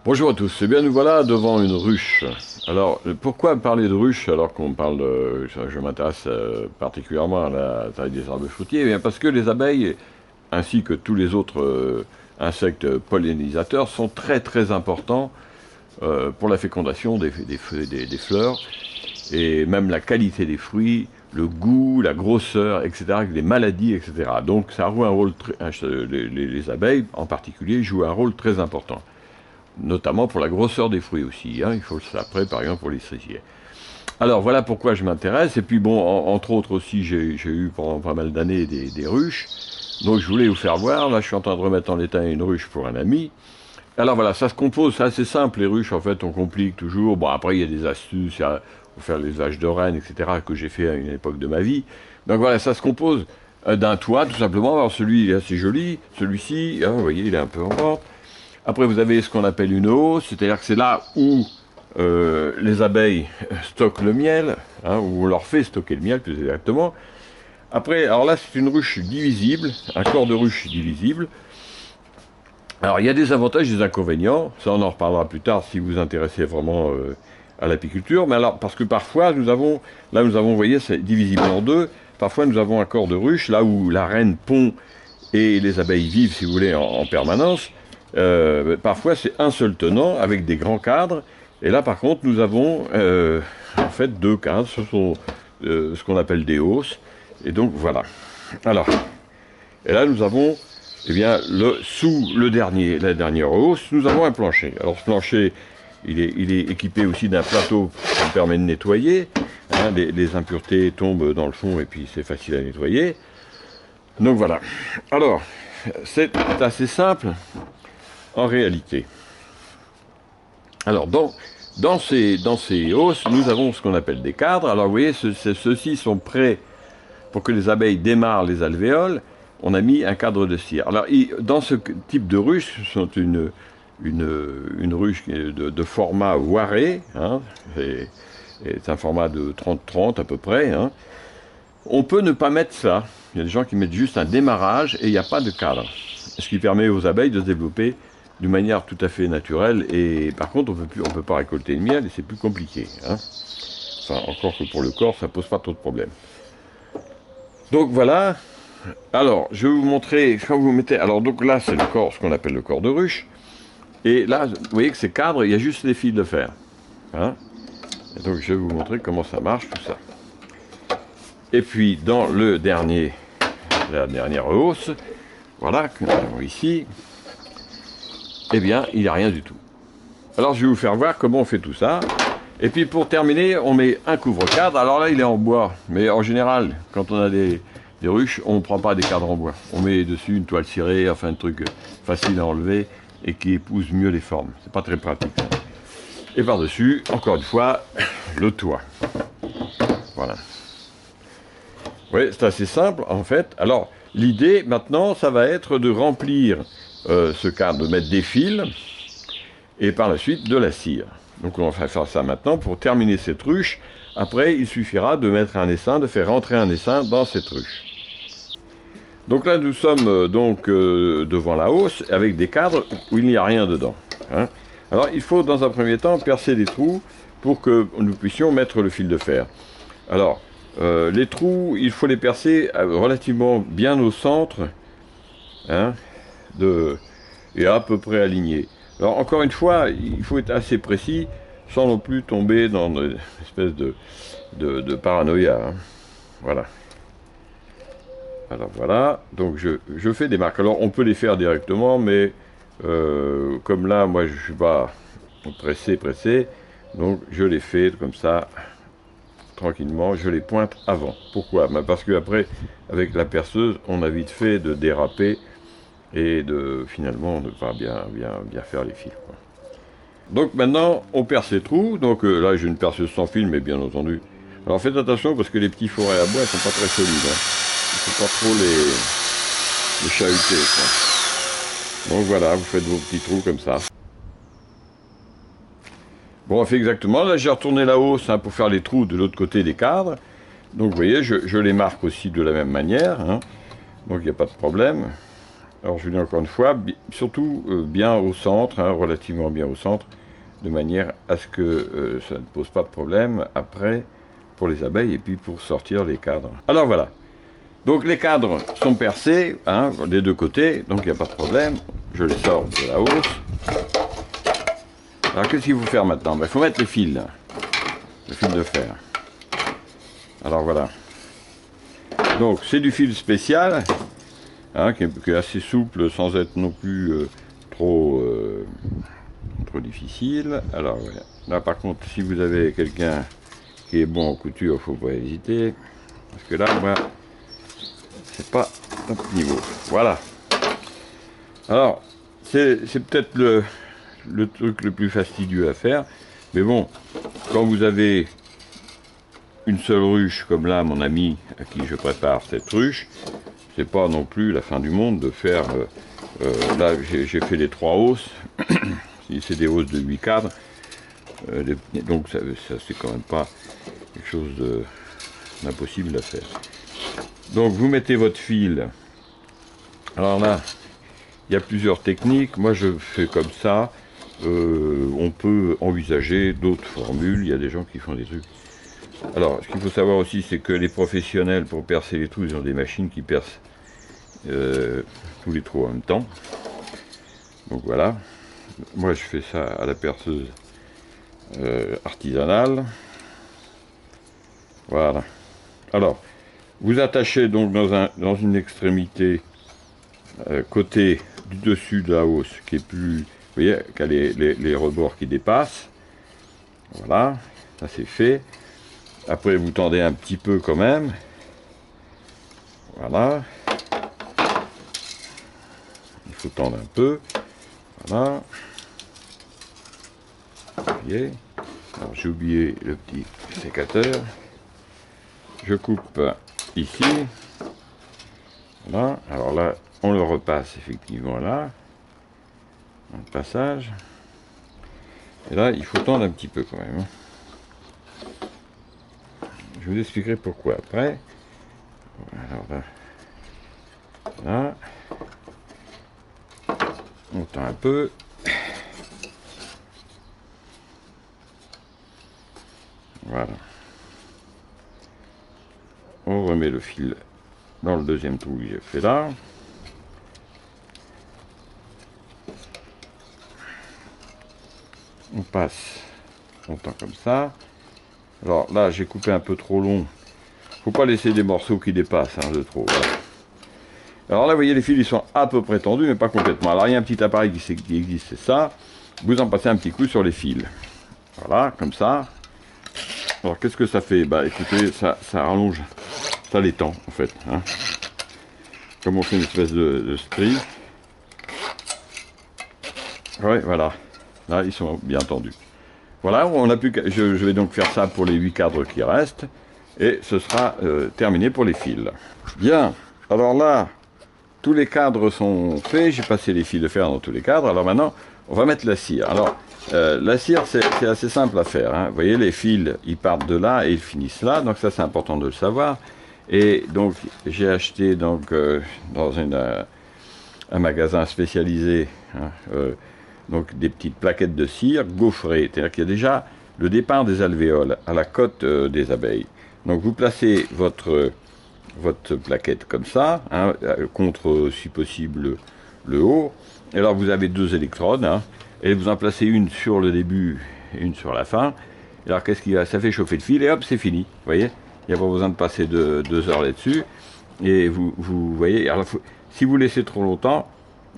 Bonjour à tous, eh bien nous voilà devant une ruche. Alors pourquoi parler de ruche alors qu'on parle de... Je m'intéresse particulièrement à la taille des arbres fruitiers? Eh bien parce que les abeilles, ainsi que tous les autres insectes pollinisateurs, sont très très importants pour la fécondation des fleurs, et même la qualité des fruits, le goût, la grosseur, etc., les maladies, etc. Donc ça joue un rôle les abeilles en particulier jouent un rôle très important, notamment pour la grosseur des fruits aussi, hein. Il faut ça après, par exemple, pour les cerisiers. Alors voilà pourquoi je m'intéresse, et puis bon, entre autres aussi, j'ai eu pendant pas mal d'années des ruches, donc je voulais vous faire voir. Là je suis en train de remettre en état une ruche pour un ami. Alors voilà, ça se compose, c'est assez simple les ruches, en fait on complique toujours. Bon, après il y a des astuces, pour faire les âges de reine, etc., que j'ai fait à une époque de ma vie. Donc voilà, ça se compose d'un toit tout simplement. Alors celui il est assez joli, celui-ci, hein, vous voyez, il est un peu en pente. Après, vous avez ce qu'on appelle une hausse, c'est-à-dire que c'est là où les abeilles stockent le miel, hein, où on leur fait stocker le miel plus exactement. Après, alors là, c'est une ruche divisible, un corps de ruche divisible. Alors, il y a des avantages et des inconvénients, ça on en reparlera plus tard si vous vous intéressez vraiment à l'apiculture. Mais alors, parce que parfois, nous avons, vous voyez, c'est divisible en deux. Parfois, nous avons un corps de ruche, là où la reine pond et les abeilles vivent, si vous voulez, en permanence. Parfois c'est un seul tenant avec des grands cadres, et là par contre nous avons en fait deux cadres, ce sont ce qu'on appelle des hausses, et donc voilà. Alors, et là nous avons, eh bien, sous la dernière hausse, nous avons un plancher. Alors ce plancher, il est équipé aussi d'un plateau qui me permet de nettoyer, hein, les impuretés tombent dans le fond et puis c'est facile à nettoyer. Donc voilà. Alors, c'est assez simple en réalité. Alors, dans ces hausses, nous avons ce qu'on appelle des cadres. Alors, vous voyez, ceux-ci sont prêts pour que les abeilles démarrent les alvéoles. On a mis un cadre de cire. Alors, dans ce type de ruche, ce sont une ruche de format Voiré, hein, c'est un format de 30-30 à peu près, hein. On peut ne pas mettre ça. Il y a des gens qui mettent juste un démarrage et il n'y a pas de cadre. Ce qui permet aux abeilles de se développer d'une manière tout à fait naturelle. Et par contre, on peut pas récolter le miel et c'est plus compliqué, hein. Enfin, encore que pour le corps, ça pose pas trop de problèmes. Donc voilà. Alors, je vais vous montrer, quand vous mettez... Alors donc là, c'est le corps, ce qu'on appelle le corps de ruche. Et là, vous voyez que ces cadres, il y a juste les fils de fer, hein. Et donc je vais vous montrer comment ça marche, tout ça. Et puis dans la dernière hausse, voilà, que nous avons ici, eh bien, il n'y a rien du tout. Alors je vais vous faire voir comment on fait tout ça. Et puis pour terminer, on met un couvre-cadre. Alors là, il est en bois. Mais en général, quand on a des ruches, on ne prend pas des cadres en bois. On met dessus une toile cirée, enfin un truc facile à enlever et qui épouse mieux les formes. C'est pas très pratique. Et par-dessus, encore une fois, le toit. Voilà. Oui, c'est assez simple en fait. Alors, l'idée maintenant, ça va être de remplir ce cadre, de mettre des fils et par la suite de la cire. Donc on va faire ça maintenant pour terminer cette ruche. Après, il suffira de mettre un essaim, de faire rentrer un essaim dans cette ruche. Donc là, nous sommes devant la hausse avec des cadres où il n'y a rien dedans, hein. Alors, il faut dans un premier temps percer des trous pour que nous puissions mettre le fil de fer. Alors, les trous, il faut les percer relativement bien au centre, hein, et à peu près alignés. Alors encore une fois, il faut être assez précis, sans non plus tomber dans une espèce de paranoïa, hein. Voilà. Alors voilà, donc je fais des marques. Alors on peut les faire directement, mais comme là, moi je ne suis pas pressé, donc je les fais comme ça, tranquillement, je les pointe avant. Pourquoi? Parce qu'après, avec la perceuse, on a vite fait de déraper et de finalement ne pas bien faire les fils, quoi. Donc maintenant, on perce ces trous. Donc là, j'ai une perceuse sans fil, mais bien entendu. Alors faites attention parce que les petits forêts à bois, ils sont pas très solides, hein. Il ne faut pas trop les chahuter, quoi. Donc voilà, vous faites vos petits trous comme ça. Bon, on fait exactement. Là, j'ai retourné la hausse, hein, pour faire les trous de l'autre côté des cadres. Donc, vous voyez, je les marque aussi de la même manière, hein. Donc, il n'y a pas de problème. Alors je vous dis encore une fois, surtout bien au centre, hein, relativement bien au centre, de manière à ce que ça ne pose pas de problème après pour les abeilles et puis pour sortir les cadres. Alors voilà, donc les cadres sont percés, hein, des deux côtés, donc il n'y a pas de problème. Je les sors de la hausse. Alors qu'est-ce qu'il faut faire maintenant? Il faut mettre les fils, le fil de fer. Alors voilà. Donc c'est du fil spécial, hein, qui est assez souple sans être non plus trop difficile. Alors voilà. Là par contre, si vous avez quelqu'un qui est bon en couture, il ne faut pas hésiter. Parce que là, moi, c'est pas notre niveau. Voilà. Alors, c'est peut-être le truc le plus fastidieux à faire. Mais bon, quand vous avez une seule ruche, comme là, mon ami, à qui je prépare cette ruche, c'est pas non plus la fin du monde de faire... là, j'ai fait les 3 hausses. C'est des hausses de 8 cadres. Donc, ça c'est quand même pas quelque chose d'impossible à faire. Donc, vous mettez votre fil. Alors là, il y a plusieurs techniques. Moi, je fais comme ça. On peut envisager d'autres formules. Il y a des gens qui font des trucs. Alors, ce qu'il faut savoir aussi, c'est que les professionnels, pour percer les trous, ils ont des machines qui percent tous les trous en même temps. Donc voilà. Moi, je fais ça à la perceuse artisanale. Voilà. Alors, vous attachez donc dans une extrémité côté du dessus de la hausse, qui est plus... Vous voyez, qui a les rebords qui dépassent. Voilà, ça c'est fait. Après, vous tendez un petit peu quand même. Voilà. Il faut tendre un peu. Voilà. Vous voyez. Alors, j'ai oublié le petit sécateur. Je coupe ici. Voilà. Alors là, on le repasse effectivement là. Dans le passage. Et là, il faut tendre un petit peu quand même. Je vous expliquerai pourquoi après. Alors là, là, on tend un peu. Voilà. On remet le fil dans le deuxième trou que j'ai fait là. On passe, on tend comme ça. Alors là, j'ai coupé un peu trop long. Faut pas laisser des morceaux qui dépassent de trop. Voilà. Alors là, vous voyez, les fils, ils sont à peu près tendus, mais pas complètement. Alors il y a un petit appareil qui existe, c'est ça. Vous en passez un petit coup sur les fils. Voilà, comme ça. Alors qu'est-ce que ça fait? Bah écoutez, ça rallonge, ça l'étend en fait. Hein. Comme on fait une espèce de strie. Ouais, voilà. Là, ils sont bien tendus. Voilà, on a plus je vais donc faire ça pour les 8 cadres qui restent. Et ce sera terminé pour les fils. Bien, alors là, tous les cadres sont faits. J'ai passé les fils de fer dans tous les cadres. Alors maintenant, on va mettre la cire. Alors, la cire, c'est assez simple à faire. Hein. Vous voyez, les fils, ils partent de là et ils finissent là. Donc ça, c'est important de le savoir. Et donc, j'ai acheté donc, dans un magasin spécialisé... Hein, donc des petites plaquettes de cire gaufrées, c'est-à-dire qu'il y a déjà le départ des alvéoles à la côte des abeilles. Donc vous placez votre plaquette comme ça, hein, contre si possible le haut, et alors vous avez 2 électrodes, hein, et vous en placez une sur le début et une sur la fin. Et alors qu'est-ce qu'il y a? Ça fait chauffer le fil et hop, c'est fini, vous voyez. Il n'y a pas besoin de passer 2 heures là-dessus, et vous voyez, alors, si vous laissez trop longtemps,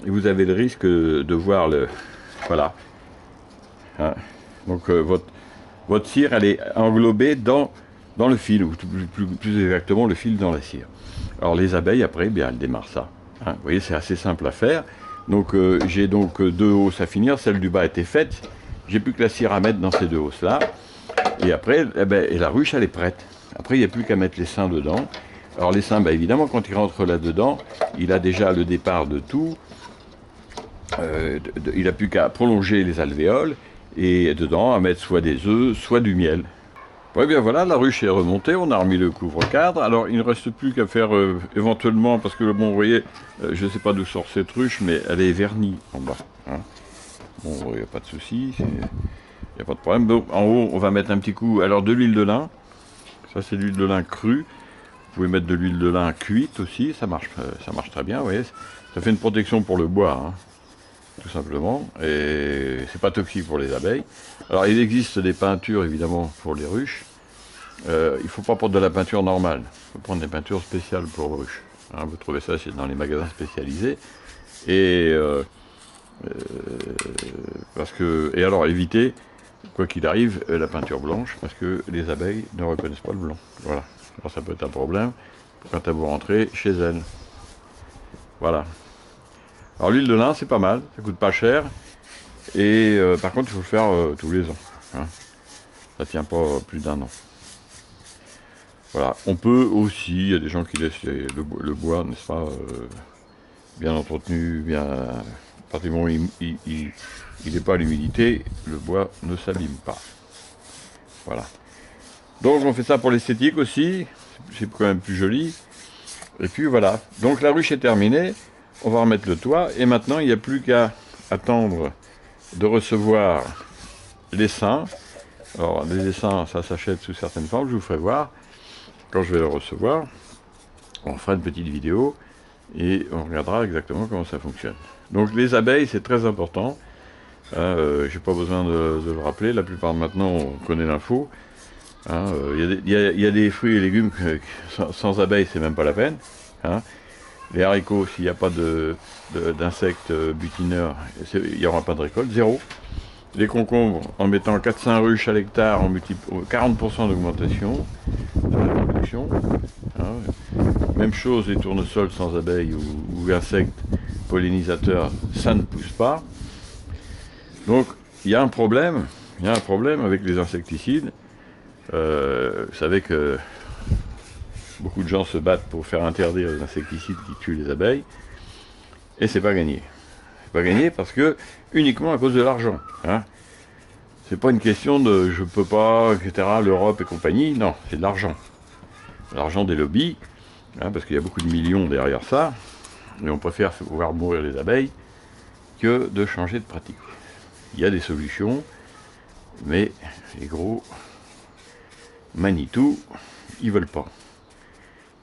vous avez le risque de voir le... Voilà. Hein. Donc votre cire, elle est englobée dans le fil, ou plus exactement le fil dans la cire. Alors les abeilles, après, bien, elles démarrent ça. Hein. Vous voyez, c'est assez simple à faire. Donc j'ai donc 2 hausses à finir. Celle du bas était faite. J'ai plus que la cire à mettre dans ces 2 hausses-là. Et après, eh ben, et la ruche, elle est prête. Après, il n'y a plus qu'à mettre les seins dedans. Alors les seins, ben, évidemment, quand il rentre là-dedans, il a déjà le départ de tout. Il n'a plus qu'à prolonger les alvéoles et dedans à mettre soit des œufs, soit du miel. Ouais, bien voilà, la ruche est remontée, on a remis le couvre-cadre. Alors, il ne reste plus qu'à faire éventuellement, parce que bon, vous voyez, je ne sais pas d'où sort cette ruche, mais elle est vernie en bas. Hein. Bon, il n'y a pas de souci, il n'y a pas de problème. Donc, en haut, on va mettre un petit coup, alors de l'huile de lin. Ça, c'est de l'huile de lin crue. Vous pouvez mettre de l'huile de lin cuite aussi, ça marche très bien, vous voyez. Ça fait une protection pour le bois, hein, tout simplement, et c'est pas toxique pour les abeilles. Alors, il existe des peintures, évidemment, pour les ruches. Il ne faut pas prendre de la peinture normale, il faut prendre des peintures spéciales pour ruches. Hein, vous trouvez ça dans les magasins spécialisés. Et et alors évitez, quoi qu'il arrive, la peinture blanche, parce que les abeilles ne reconnaissent pas le blanc. Voilà. Alors ça peut être un problème quand vous rentrez chez elles. Voilà. Alors l'huile de lin, c'est pas mal, ça coûte pas cher. Et par contre, il faut le faire tous les ans. Hein. Ça tient pas plus d'1 an. Voilà. On peut aussi, il y a des gens qui laissent le bois, n'est-ce pas, bien entretenu, bien. À partir du moment où il n'est pas à l'humidité, le bois ne s'abîme pas. Voilà. Donc on fait ça pour l'esthétique aussi, c'est quand même plus joli. Et puis voilà. Donc la ruche est terminée, on va remettre le toit, et maintenant il n'y a plus qu'à attendre de recevoir l'essaim. Alors les essaims, ça s'achète sous certaines formes, je vous ferai voir. Quand je vais le recevoir, on fera une petite vidéo, et on regardera exactement comment ça fonctionne. Donc les abeilles, c'est très important. J'ai pas besoin de le rappeler, la plupart de maintenant on connaît l'info. Hein, y a des fruits et légumes sans abeilles, c'est même pas la peine. Hein. Les haricots, s'il n'y a pas d'insectes butineurs, il n'y aura pas de récolte, zéro. Les concombres, en mettant 400 ruches à l'hectare, on multiplie 40% d'augmentation de la production. Hein. Même chose, les tournesols sans abeilles ou insectes pollinisateurs, ça ne pousse pas. Donc, il y a un problème avec les insecticides. Vous savez que beaucoup de gens se battent pour faire interdire les insecticides qui tuent les abeilles, et c'est pas gagné. C'est pas gagné parce que uniquement à cause de l'argent. Hein. C'est pas une question de je peux pas, etc., l'Europe et compagnie, non, c'est de l'argent. L'argent des lobbies, hein, parce qu'il y a beaucoup de millions derrière ça, et on préfère voir mourir les abeilles que de changer de pratique. Il y a des solutions, mais les gros Manitou, ils veulent pas.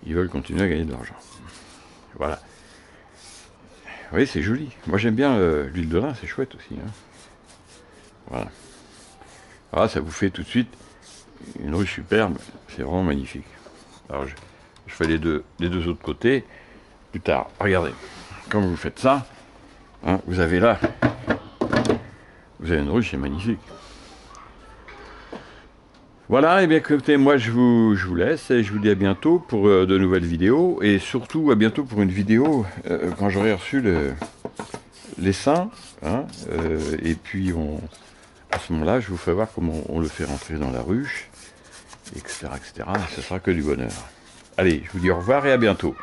Ils veulent continuer à gagner de l'argent. Voilà. Vous voyez, c'est joli. Moi, j'aime bien l'huile de lin, c'est chouette aussi. Hein. Voilà. Ah, ça vous fait tout de suite une ruche superbe. C'est vraiment magnifique. Alors, je fais les deux autres côtés plus tard. Regardez. Quand vous faites ça, hein, vous avez là, vous avez une ruche, c'est magnifique. Voilà, et bien écoutez, moi je vous laisse et je vous dis à bientôt pour de nouvelles vidéos, et surtout à bientôt pour une vidéo quand j'aurai reçu l'essaim, hein, et puis à ce moment-là je vous ferai voir comment on le fait rentrer dans la ruche, etc., etc. Ce sera que du bonheur. Allez, je vous dis au revoir et à bientôt.